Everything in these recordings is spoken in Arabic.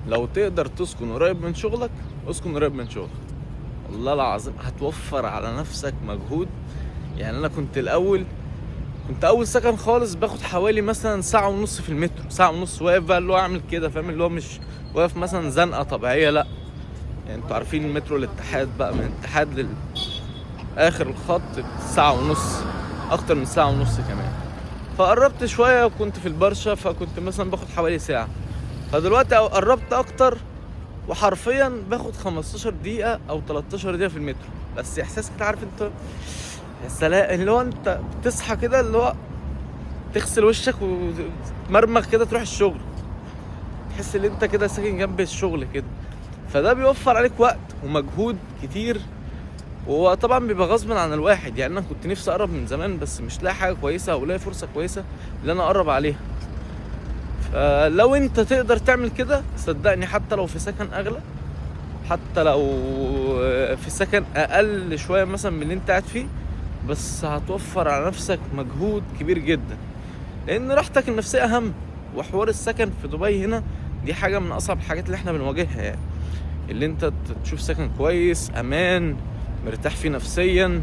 لو تقدر تسكن قريب من شغلك اسكن قريب من شغلك، والله العظيم هتوفر على نفسك مجهود. يعني انا كنت اول سكن خالص باخد حوالي مثلا ساعة ونص في المترو، ساعة ونص واقف بقى، اللي هو اعمل كده فاهم، اللي هو مش واقف مثلا زنقة طبيعية، لا. يعني انتوا عارفين المترو الاتحاد بقى، من الاتحاد لاخر الخط ساعة ونص، اكتر من ساعة ونص كمان. فقربت شوية وكنت في البرشا، فكنت مثلا باخد حوالي ساعة. فدلوقتي قربت اكتر، وحرفيا باخد 15 دقيقة او 13 دقيقة في المترو. بس احساس كده، عارف انت، يا سلام، اللي هو انت بتصحى كده، اللي هو تغسل وشك وتمرمغ كده تروح الشغل، تحس ان انت كده ساكن جنب الشغل كده. فده بيوفر عليك وقت ومجهود كتير، وهو طبعا بيبقى غصب عن الواحد. يعني انا كنت نفسي اقرب من زمان، بس مش لاقي حاجه كويسه او لاقي فرصه كويسه اللي انا اقرب عليها. فلو انت تقدر تعمل كده صدقني، حتى لو في سكن اغلى، حتى لو في سكن اقل شويه مثلا من اللي انت قاعد فيه، بس هتوفر على نفسك مجهود كبير جدا، لان راحتك النفسيه اهم. وحوار السكن في دبي هنا دي حاجه من اصعب الحاجات اللي احنا بنواجهها. يعني اللي انت تشوف سكن كويس، امان، مرتاح فيه نفسيا،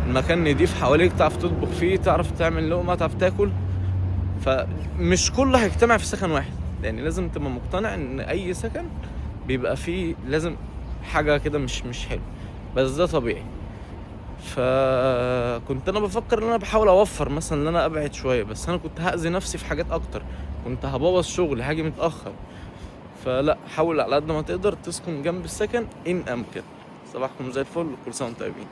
المكان نضيف حواليك، تعرف تطبخ فيه، تعرف تعمل لقمه، تعرف تاكل. فمش كله هيجتمع في سكن واحد، يعني لازم تبقى مقتنع ان اي سكن بيبقى فيه لازم حاجه كده مش حلو، بس ده طبيعي. فكنت انا بفكر ان انا بحاول اوفر مثلا ان انا ابعد شويه، بس انا كنت هاذي نفسي في حاجات اكتر، كنت هبوظ شغلي، هاجي متاخر. فلا، حاول على قد ما تقدر تسكن جنب السكن ان امكن. صباحكم زي الفل، كل سنه وانتم طيبين.